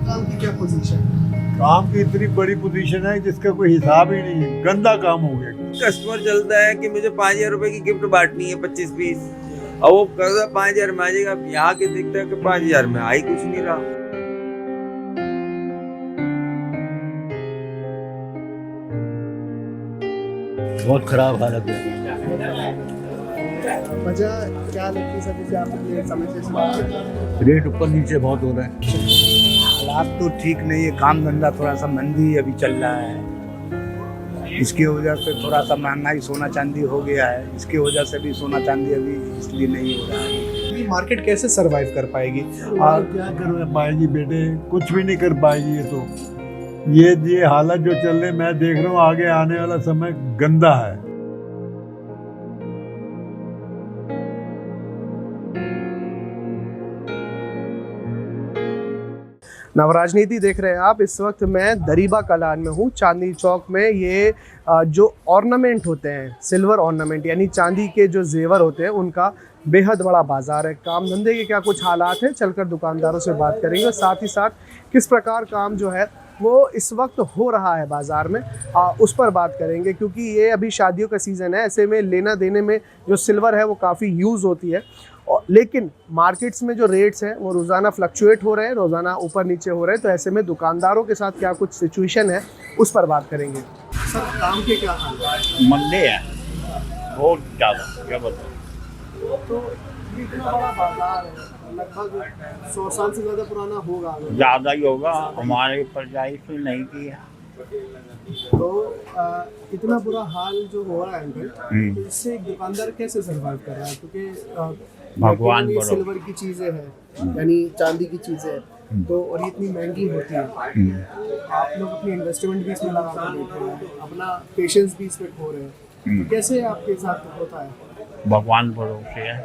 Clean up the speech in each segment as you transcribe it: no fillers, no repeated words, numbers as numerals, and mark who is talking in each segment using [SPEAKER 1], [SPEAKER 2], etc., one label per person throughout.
[SPEAKER 1] काम की क्या पोजीशन है?
[SPEAKER 2] काम की इतनी बड़ी पोजीशन है जिसका कोई हिसाब ही नहीं है, गंदा काम हो गया।
[SPEAKER 3] कस्टमर चलता है कि मुझे 5,000 रुपए की गिफ्ट बांटनी है 25 पीस, और वो कर्जा 5,000 में आ जाएगा। यहाँ के दिखता है कि 5,000 में आई कुछ नहीं रहा।
[SPEAKER 2] बहुत खराब हालत है।
[SPEAKER 1] वजह क्या लगती है सर, जैसे आप अपने समय से सवाल कर रहे हैं?
[SPEAKER 2] रेट ऊपर नीचे बहुत हो रहा है।
[SPEAKER 4] हालात तो ठीक नहीं है, काम धंधा थोड़ा सा मंदी अभी चल रहा है। इसकी वजह से थोड़ा सा महंगाई सोना चांदी हो गया है, इसकी वजह से भी सोना चांदी अभी इसलिए नहीं हो रहा है।
[SPEAKER 1] ये मार्केट कैसे सरवाइव कर पाएगी?
[SPEAKER 2] और क्या कर पाएगी बेटे, कुछ भी नहीं कर पाएगी। ये तो ये हालत जो चल रही, मैं देख रहा हूँ आगे आने वाला समय गंदा है।
[SPEAKER 1] नवराजनीति देख रहे हैं आप। इस वक्त मैं दरीबा कलान में हूँ, चांदनी चौक में। ये जो ऑर्नामेंट होते हैं, सिल्वर ऑर्नामेंट यानी चांदी के जो जेवर होते हैं, उनका बेहद बड़ा बाजार है। काम धंधे के क्या कुछ हालात हैं, चलकर दुकानदारों से बात करेंगे। और साथ ही साथ किस प्रकार काम जो है वो इस वक्त हो रहा है बाज़ार में, उस पर बात करेंगे। क्योंकि ये अभी शादियों का सीज़न है, ऐसे में लेना देने में जो सिल्वर है वो काफ़ी यूज़ होती है। लेकिन मार्केट्स में जो रेट्स हैं वो रोज़ाना फ्लक्चुएट हो रहे हैं, रोज़ाना ऊपर नीचे हो रहे हैं। तो ऐसे में दुकानदारों के साथ क्या कुछ सिचुएशन है, उस पर बात करेंगे। सर, काम के क्या हाल है?
[SPEAKER 5] मंदे है बहुत ज़्यादा, क्या बताऊँ।
[SPEAKER 1] तो ये इतना बड़ा बाजार है, लगभग 100 साल से ज़्यादा पुराना होगा।
[SPEAKER 5] ज़्यादा ही होगा, हमारे परजाई से नहीं किया।
[SPEAKER 1] तो इतना बुरा हाल जो हो रहा है अंकल, तो इससे एक दुकानदार कैसे सर्वाइव कर रहा है? क्योंकि
[SPEAKER 5] भगवान
[SPEAKER 1] ये
[SPEAKER 5] बड़ो।
[SPEAKER 1] सिल्वर की चीज़ें हैं, यानी चांदी की चीज़ें हैं, तो और ये इतनी महंगी होती है। आप लोग अपनी इन्वेस्टमेंट भी इसमें लगा कर बैठे हैं, अपना पेशेंस भी इसमें खो रहे हैं। तो कैसे आपके साथ होता है?
[SPEAKER 5] भगवान भरोसे है।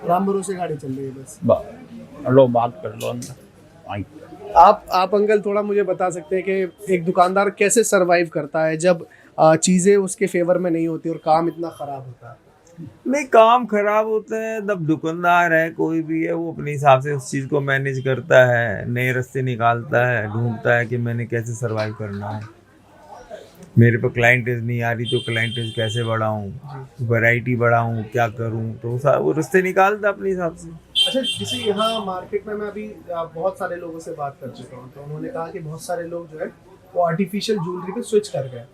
[SPEAKER 1] राम भरोसे गाड़ी चल रही है बस।
[SPEAKER 5] लो बात कर लो अंदर आई।
[SPEAKER 1] आप अंकल थोड़ा मुझे बता सकते हैं कि एक दुकानदार कैसे सरवाइव करता है जब चीज़ें उसके फेवर में नहीं होती और काम इतना ख़राब होता है?
[SPEAKER 3] नहीं, काम खराब होता है तब दुकानदार है कोई भी है, वो अपने हिसाब से उस चीज़ को मैनेज करता है, नए रास्ते निकालता है, ढूंढता है कि मैंने कैसे सरवाइव करना है। मेरे पे क्लाइंटेज नहीं आ रही तो क्लाइंटेज कैसे बढ़ाऊँ, वैरायटी बढ़ाऊँ, क्या करूँ, तो वो रास्ते निकालता अपने हिसाब से।
[SPEAKER 1] अच्छा, जैसे यहाँ मार्केट में मैं अभी बहुत सारे लोगों से बात कर चुका हूँ, तो उन्होंने कहा कि बहुत सारे लोग जो है वो आर्टिफिशियल ज्वेलरी पे स्विच कर गए।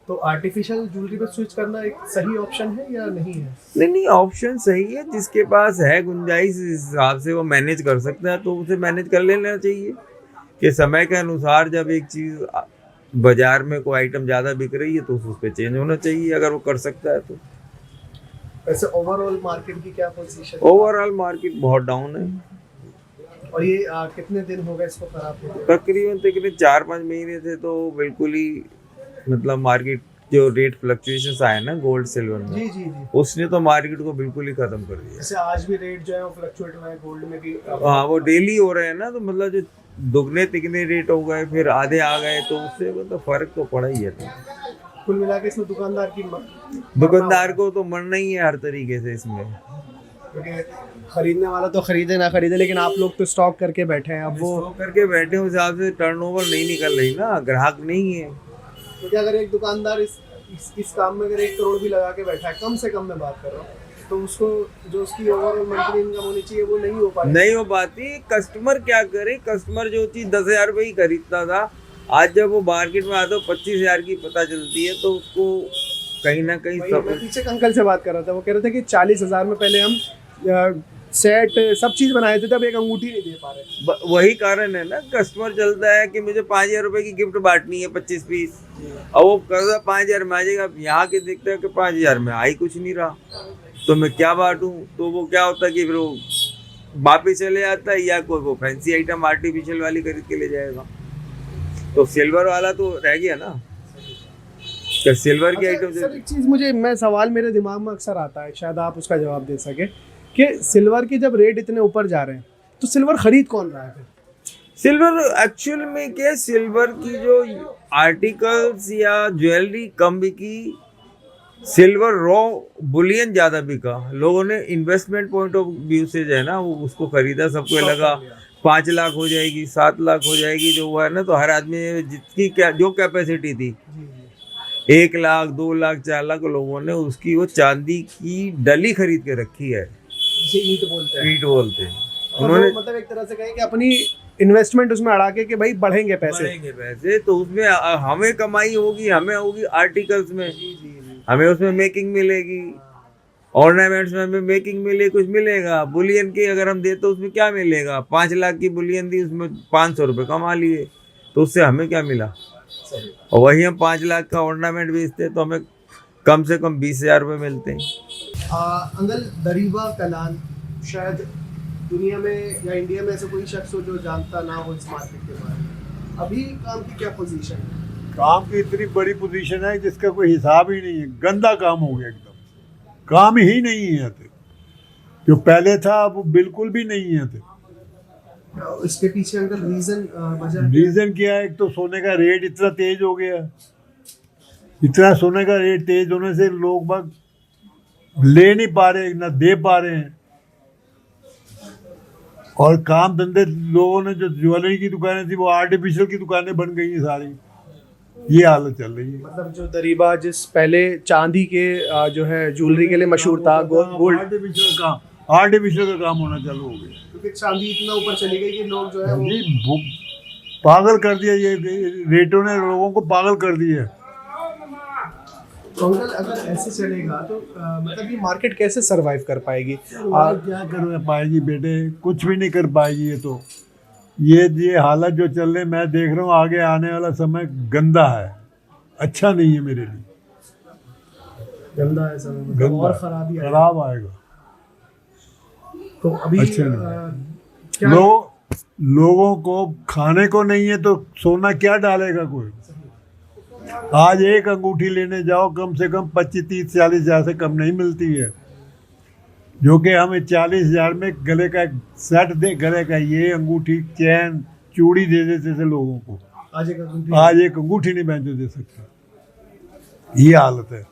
[SPEAKER 1] तो आर्टिफिशियल ज्वेलरी पे स्विच करना एक सही ऑप्शन है या नहीं है?
[SPEAKER 3] नहीं, ऑप्शन सही है। जिसके पास है गुंजाइश, इस हिसाब से वो मैनेज कर सकता है तो उसे मैनेज कर लेना चाहिए। कि समय के अनुसार जब एक चीज़ बाजार में कोई आइटम ज़्यादा बिक रही है तो उस पर चेंज होना चाहिए, अगर वो कर सकता है तो।
[SPEAKER 1] वैसे ओवरऑल मार्केट की क्या पोजीशन?
[SPEAKER 3] ओवरऑल मार्केट बहुत डाउन है।
[SPEAKER 1] और ये कितने दिन हो गए इसको खराब होते?
[SPEAKER 3] तकरीबन 4-5 महीने से तो बिल्कुल ही, मतलब मार्केट जो रेट फ्लक्चुएशंस आए ना गोल्ड सिल्वर में,
[SPEAKER 1] जी जी जी,
[SPEAKER 3] उसने तो मार्केट को बिल्कुल ही खत्म कर दिया।
[SPEAKER 1] जैसे आज भी रेट जो है वो फ्लक्चुएट हुआ है, गोल्ड में भी।
[SPEAKER 3] हाँ, वो डेली हो रहे हैं ना, तो मतलब जो दुगने तिगने रेट हो गए फिर आधे आ गए, तो उससे मतलब फर्क तो पड़ा ही है।
[SPEAKER 1] कुल मिला के इसमें
[SPEAKER 3] दुकानदार को तो मरना ही है हर तरीके से इसमें।
[SPEAKER 1] क्योंकि खरीदने वाला तो खरीदे ना खरीदे, लेकिन आप लोग तो स्टॉक करके बैठे हैं। अब वो
[SPEAKER 3] स्टॉक करके बैठे उस हिसाब से टर्नओवर नहीं निकल रही ना, ग्राहक नहीं है।
[SPEAKER 1] क्योंकि अगर एक दुकानदार इस काम में अगर 1 करोड़ भी लगा के बैठा है, कम से कम मैं बात कर रहा हूँ, तो उसको जो उसकी ओवरऑल मंथली इनकम होनी चाहिए वो नहीं हो पाती।
[SPEAKER 3] नहीं हो पाती। कस्टमर क्या करे, कस्टमर जो चीज़ 10,000 रुपये ही खरीदता था, आज जब वो मार्केट में आता है 25,000 की पता चलती है, तो उसको कहीं ना कहीं
[SPEAKER 1] मैं पीछे एक अंकल से बात कर रहा था, वो कह रहे थे कि 40,000 में पहले हम सेट सब चीज़ बनाए थे, तब एक अंगूठी नहीं दे पा रहे।
[SPEAKER 3] वही कारण है ना, कस्टमर चलता है कि मुझे 5,000 रुपये की गिफ्ट बांटनी है 25 पीस, और वो कर्जा 5,000 में आ जाएगा। यहाँ के देखता है कि 5,000 में आई कुछ नहीं रहा, तो मैं क्या बांटूँ। तो वो क्या होता है कि फिर वो वापिस चले जाता है, या कोई वो फैंसी आइटम आर्टिफिशियल वाली खरीद के ले जाएगा। तो सिल्वर वाला तो रह गया ना, तो सिल्वर की आइटम।
[SPEAKER 1] सर, एक चीज़ मैं सवाल मेरे दिमाग में अक्सर आता है, शायद आप उसका जवाब दे सके, कि सिल्वर के जब रेट इतने ऊपर जा रहे हैं तो सिल्वर खरीद कौन रहा है फिर?
[SPEAKER 3] सिल्वर एक्चुअल में क्या, सिल्वर की जो आर्टिकल्स या ज्वेलरी कम बिकी, सिल्वर रॉ बुलियन ज़्यादा बिका। लोगों ने इन्वेस्टमेंट पॉइंट ऑफ व्यू से जो है ना वो उसको खरीदा, सबको लगा 5 लाख हो जाएगी, 7 लाख हो जाएगी, जो हुआ है ना, तो हर आदमी जितनी क्या जो कैपेसिटी थी, 1 लाख 2 लाख 4 लाख लोगों ने उसकी वो चांदी की डली खरीद के रखी है।
[SPEAKER 1] जिसे ईंट बोलते हैं।
[SPEAKER 3] ईंट बोलते हैं
[SPEAKER 1] उन्होंने
[SPEAKER 3] उन्होंने।
[SPEAKER 1] मतलब एक तरह से कहें कि अपनी इन्वेस्टमेंट उसमें अड़ा के कि भाई बढ़ेंगे पैसे।
[SPEAKER 3] बढ़ेंगे पैसे तो उसमें हमें कमाई होगी, हमें होगी आर्टिकल्स में, हमें उसमें मेकिंग मिलेगी, ऑर्नामेंट्स में हमें मेकिंग मिले, कुछ मिलेगा। बुलियन की अगर हम दे तो उसमें क्या मिलेगा? 5 लाख की बुलियन दी, उसमें 500 रुपये कमा लिए, तो उससे हमें क्या मिला? और वही हम 5 लाख का ऑर्नामेंट बेचते तो हमें कम से कम 20,000 रुपये मिलते हैं।
[SPEAKER 1] अंकल, दरीबा कलान शायद दुनिया में या इंडिया में ऐसा कोई शख्स हो जो जानता ना हो इस मार्केट के बारे में। अभी काम की क्या पोजीशन है?
[SPEAKER 2] काम की इतनी बड़ी पोजीशन है जिसका कोई हिसाब ही नहीं है। गंदा काम हो गया, एकदम काम ही नहीं है। जो पहले था वो बिल्कुल भी नहीं है।
[SPEAKER 1] इसके पीछे अंकल वजह
[SPEAKER 2] रीजन क्या है? एक तो सोने का रेट इतना तेज हो गया। इतना सोने का रेट तेज होने से लोग बाग ले नहीं पा रहे, ना दे पा रहे हैं। और काम धंधे लोगों ने, जो ज्वेलरी की दुकानें थी वो आर्टिफिशियल की दुकानें बन गई हैं सारी। ये हालत चल रही है।
[SPEAKER 1] मतलब जो दरीबा जिस पहले चांदी के जो है ज्वेलरी के लिए मशहूर था, गोल्ड,
[SPEAKER 2] आर्टिफिशियल का काम होना चालू हो गया,
[SPEAKER 1] क्योंकि चांदी इतना ऊपर चली गई कि लोग जो है वो
[SPEAKER 2] ये पागल कर दिया। ये रेटों ने लोगों को पागल कर दिया।
[SPEAKER 1] तो अंकल अगर ऐसे चलेगा तो मतलब ये मार्केट कैसे सरवाइव कर पाएगी?
[SPEAKER 2] क्या कर पाएगी बेटे? कुछ भी नहीं कर पाएगी। ये हालत जो चल रही, मैं देख रहा हूँ आगे आने वाला समय गंदा है, अच्छा नहीं है मेरे लिए।
[SPEAKER 1] गंदा है समय, मतलब
[SPEAKER 2] गंदा,
[SPEAKER 1] और
[SPEAKER 2] खराब आएगा।
[SPEAKER 1] तो अभी
[SPEAKER 2] अच्छा नहीं।
[SPEAKER 1] क्या
[SPEAKER 2] लोगों को खाने को नहीं है तो सोना क्या डालेगा कोई? आज एक अंगूठी लेने जाओ कम से कम 25, 30, 40 हज़ार से कम नहीं मिलती है। जो कि हमें 40,000 में गले का सेट दे, गले का ये अंगूठी, चैन, चूड़ी दे देते थे लोगों को।
[SPEAKER 1] आज एक
[SPEAKER 2] अंगूठी नहीं पहन दे सकते। ये हालत है।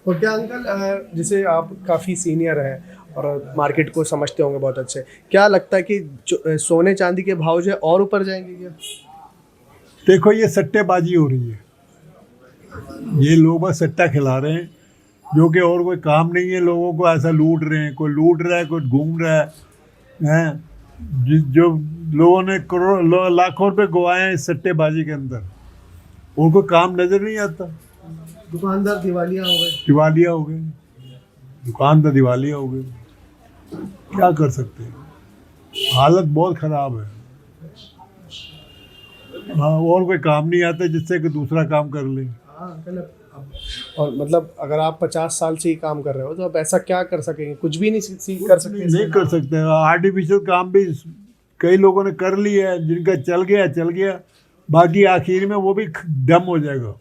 [SPEAKER 1] और क्या अंकल, जैसे आप काफ़ी सीनियर हैं और मार्केट को समझते होंगे बहुत अच्छे, क्या लगता है कि सोने चांदी के भाव जो है और ऊपर जाएंगे क्या?
[SPEAKER 2] देखो, ये सट्टेबाजी हो रही है। ये लोग बस सट्टा खिला रहे हैं, जो कि और कोई काम नहीं है। लोगों को ऐसा लूट रहे हैं, कोई लूट रहा है, कोई घूम रहा है। जो लोगों ने करोड़ लाखों रुपए गवाए हैं इस सट्टेबाजी के अंदर, उनको काम नजर नहीं आता।
[SPEAKER 1] दुकानदार दिवालिया हो गए।
[SPEAKER 2] दुकानदार दिवालिया हो गए। क्या कर सकते हैं? हालत बहुत खराब है। हाँ, और कोई काम नहीं आता जिससे कि दूसरा काम कर ले।
[SPEAKER 1] हाँ अंकल, और मतलब अगर आप 50 साल से ही काम कर रहे हो तो आप ऐसा क्या कर सकेंगे? कुछ भी नहीं कर सकते।
[SPEAKER 2] नहीं कर सकते। आर्टिफिशियल काम भी कई लोगों ने कर लिया है, जिनका चल गया, बाकी आखिर में वो भी डम हो जाएगा।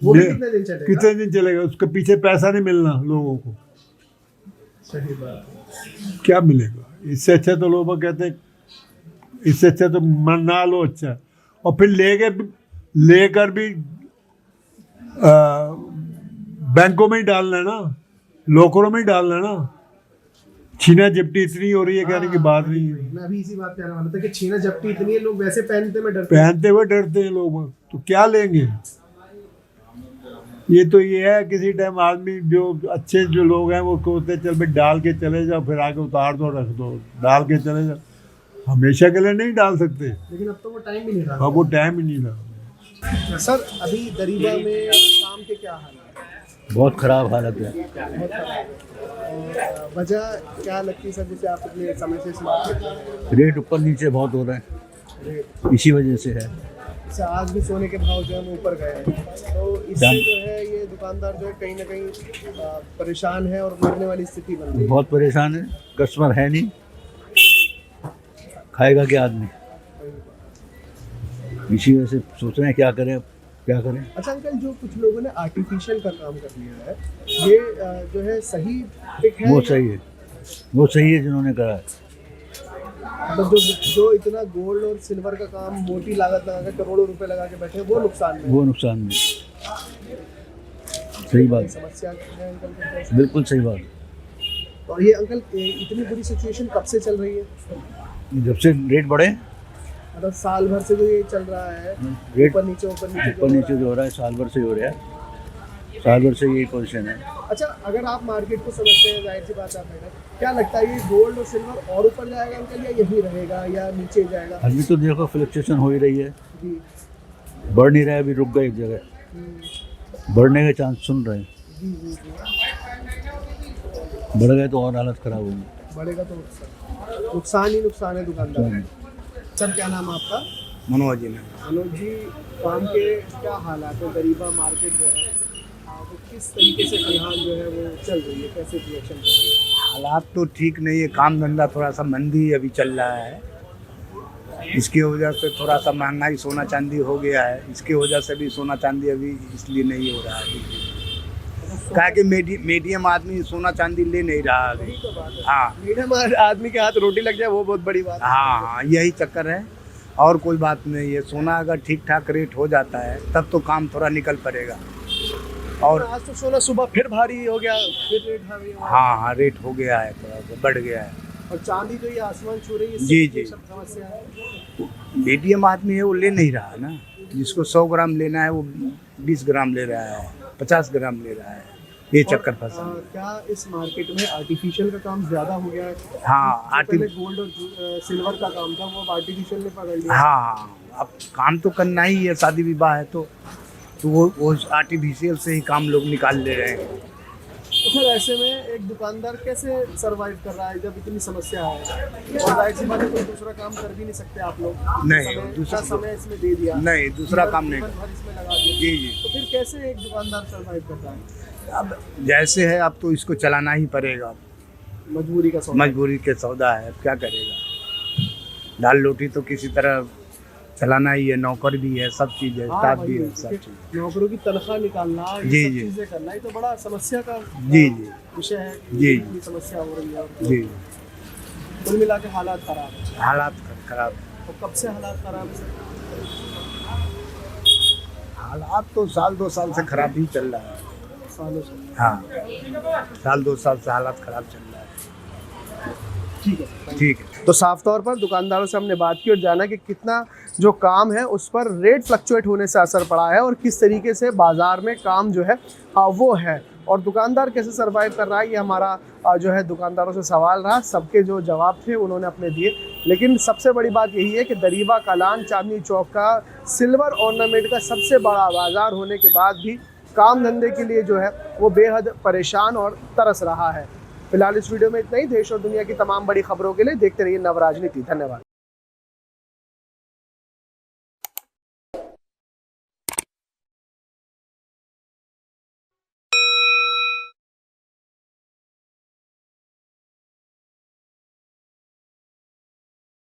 [SPEAKER 1] वो भी कितने दिन चलेगा?
[SPEAKER 2] उसके पीछे पैसा नहीं मिलना लोगों को।
[SPEAKER 1] सही बात है।
[SPEAKER 2] क्या मिलेगा? इससे अच्छा तो लोग कहते हैं, इससे अच्छा तो ना लो अच्छा। और फिर लेकर भी बैंकों में ही डालना है ना, लॉकरों में ही डालना है ना। छीना झपटी इतनी हो रही है, कहने की बात नहीं है।
[SPEAKER 1] मैं अभी इसी बात कहने वाला था कि छीना झपटी इतनी है, लोग वैसे पहनते
[SPEAKER 2] हुए डरते हैं लोग। तो क्या लेंगे? ये है किसी टाइम आदमी जो अच्छे जो लोग हैं वो कहते हैं चल भाई डाल के चले जाओ, फिर आके उतार दो, रख दो, डाल के चले जाओ। हमेशा के लिए नहीं डाल सकते।
[SPEAKER 1] लेकिन अब तो वो टाइम ही नहीं रहा।
[SPEAKER 2] अब वो टाइम ही नहीं रहा।
[SPEAKER 1] सर, अभी दरीबा में काम के क्या हाल है?
[SPEAKER 5] बहुत ख़राब हालत है।
[SPEAKER 1] वजह क्या लगती है सर, जैसे आप इतने समय से इस मार्केट
[SPEAKER 5] रेट ऊपर नीचे बहुत हो रहे हैं, इसी वजह से है।
[SPEAKER 1] आज भी सोने के भाव जो है वो ऊपर गए हैं, तो इससे जो है ये दुकानदार जो है कहीं ना कहीं परेशान है और मरने वाली स्थिति बन रही है।
[SPEAKER 5] बहुत परेशान है, कस्टमर है नहीं, खाएगा क्या आदमी? इसी वजह से सोच रहे हैं क्या करें।
[SPEAKER 1] अच्छा अंकल, जो कुछ लोगों ने आर्टिफिशियल का काम कर लिया है, ये जो है सही पिक है?
[SPEAKER 5] वो सही है जिन्होंने करा है।
[SPEAKER 1] मतलब जो इतना गोल्ड और सिल्वर का काम मोटी लागत लगा कर करोड़ों रुपए लगा के बैठे, वो नुकसान में। सही बात,
[SPEAKER 5] समस्या है अंकल, बिल्कुल सही बात।
[SPEAKER 1] और ये अंकल इतनी बुरी सिचुएशन कब से चल रही है?
[SPEAKER 6] जब से रेट बढ़े,
[SPEAKER 1] मतलब साल भर से जो ये चल रहा है,
[SPEAKER 6] रेट
[SPEAKER 1] ऊपर नीचे ऊपर नीचे
[SPEAKER 6] ऊपर नीचे जो हो रहा है साल भर से हो रहा है, साल भर से यही पोजीशन है।
[SPEAKER 1] अच्छा, अगर आप मार्केट को समझते हैं, जाहिर सी बात है आप मैडम, क्या लगता है ये गोल्ड और सिल्वर और ऊपर जाएगा अंकल, या यही रहेगा या नीचे जाएगा?
[SPEAKER 6] अभी तो देखो फ्लक्चुएशन हो ही रही है,
[SPEAKER 1] जी
[SPEAKER 6] बढ़ नहीं रहा है, अभी रुक गए एक जगह, बढ़ने के चांस सुन रहे हैं,
[SPEAKER 1] जी जी जी।
[SPEAKER 6] बढ़ गए तो और हालत खराब होगी।
[SPEAKER 1] बढ़ेगा तो नुकसान ही नुकसान है दुकानदार। सर क्या नाम है आपका?
[SPEAKER 4] मनोज जी ने
[SPEAKER 1] मनोज जी, काम के क्या हालात है? दरीबा मार्केट जो है वो किस तरीके से फिलहाल जो है वो चल रही है, कैसे रिएक्शन कर रही है?
[SPEAKER 4] हालात तो ठीक नहीं है, काम धंधा थोड़ा सा मंदी अभी चल रहा है। इसकी वजह से थोड़ा सा महंगाई सोना चांदी हो गया है, इसकी वजह से भी सोना चांदी अभी इसलिए नहीं हो रहा है। क्या कि मीडियम आदमी सोना चांदी ले नहीं रहा अभी।
[SPEAKER 1] यही तो बात है।
[SPEAKER 4] हाँ
[SPEAKER 1] मीडियम आदमी के हाथ रोटी लग जाए वो बहुत बड़ी बात है।
[SPEAKER 4] हाँ हाँ, यही चक्कर है और कोई बात नहीं है। सोना अगर ठीक ठाक रेट हो जाता है तब तो काम थोड़ा निकल पड़ेगा।
[SPEAKER 1] और आज तो सोना सुबह फिर भारी हो गया, फिर रेट भारी हो गया।
[SPEAKER 4] हाँ हाँ, रेट हो गया है, थोड़ा सा बढ़ गया है।
[SPEAKER 1] और चांदी तो ये आसमान छू रही है,
[SPEAKER 4] जी,
[SPEAKER 1] ये
[SPEAKER 4] जी।
[SPEAKER 1] सब समस्या है।
[SPEAKER 4] मीडियम आदमी है वो ले नहीं रहा है ना, जिसको 100 ग्राम लेना है वो 20 ग्राम ले रहा है, 50 ग्राम ले रहा है, ये चक्कर फंसा।
[SPEAKER 1] क्या इस मार्केट में आर्टिफिशियल का काम ज्यादा हो गया है?
[SPEAKER 4] हाँ
[SPEAKER 1] जो पहले गोल्ड और सिल्वर का काम था वो अब आर्टिफिशियल ने पकड़ लिया।
[SPEAKER 4] हाँ, अब काम तो करना ही है, शादी विवाह है तो वो आर्टिफिशियल से ही काम लोग निकाल ले रहे हैं।
[SPEAKER 1] तो फिर ऐसे में एक दुकानदार कैसे सरवाइव कर रहा है जब इतनी समस्या है? और जाहिर सी बात है कोई दूसरा काम कर भी नहीं सकते आप लोग।
[SPEAKER 4] नहीं,
[SPEAKER 1] दूसरा समय इसमें दे दिया,
[SPEAKER 4] नहीं, दूसरा काम नहीं।
[SPEAKER 1] जीवन भर इसमें लगा दिया।
[SPEAKER 4] जी जी,
[SPEAKER 1] तो फिर कैसे एक दुकानदार सरवाइव कर रहा है?
[SPEAKER 4] अब जैसे है अब तो इसको चलाना ही पड़ेगा,
[SPEAKER 1] मजबूरी का सौदा।
[SPEAKER 4] मजबूरी के सौदा है, अब क्या करेगा। दाल रोटी तो किसी तरह चलाना ही है, नौकर भी है, सब चीज़ है,
[SPEAKER 1] हाँ,
[SPEAKER 4] स्टाफ
[SPEAKER 1] वही
[SPEAKER 4] भी है,
[SPEAKER 1] है,
[SPEAKER 4] सब चीज़।
[SPEAKER 1] नौकरों की तनख्वाह निकालना, ये
[SPEAKER 4] जी,
[SPEAKER 1] सब
[SPEAKER 4] जी।
[SPEAKER 1] चीजें करना, ये तो बड़ा समस्या का
[SPEAKER 4] जी जी
[SPEAKER 1] विषय है।
[SPEAKER 4] जी।
[SPEAKER 1] इतनी समस्या हो रही है और
[SPEAKER 4] जी,
[SPEAKER 1] कुल मिला के हालात खराब है।
[SPEAKER 4] हालात खराब।
[SPEAKER 1] और कब से हालात खराब है सर?
[SPEAKER 4] हालात तो साल 2 साल से खराब ही चल रहा है।
[SPEAKER 1] सालों से।
[SPEAKER 4] हाँ, साल 2 साल से हालात खराब चल रहा है।
[SPEAKER 1] ठीक है।
[SPEAKER 4] ठीक है।
[SPEAKER 1] तो साफ तौर पर दुकानदारों से हमने बात की और जाना कि कितना जो काम है उस पर रेट फ्लक्चुएट होने से असर पड़ा है और किस तरीके से बाज़ार में काम जो है वो है, और दुकानदार कैसे सरवाइव कर रहा है। ये हमारा जो है दुकानदारों से सवाल रहा। सबके जो जवाब थे उन्होंने अपने दिए, लेकिन सबसे बड़ी बात यही है कि दरीबा कलान चांदनी चौक का सिल्वर ऑर्नामेंट का सबसे बड़ा बाज़ार होने के बाद भी काम धंधे के लिए जो है वो बेहद परेशान और तरस रहा है। फिलहाल इस वीडियो में इतना ही। देश और दुनिया की तमाम बड़ी खबरों के लिए देखते रहिए नव राजनीति। धन्यवाद।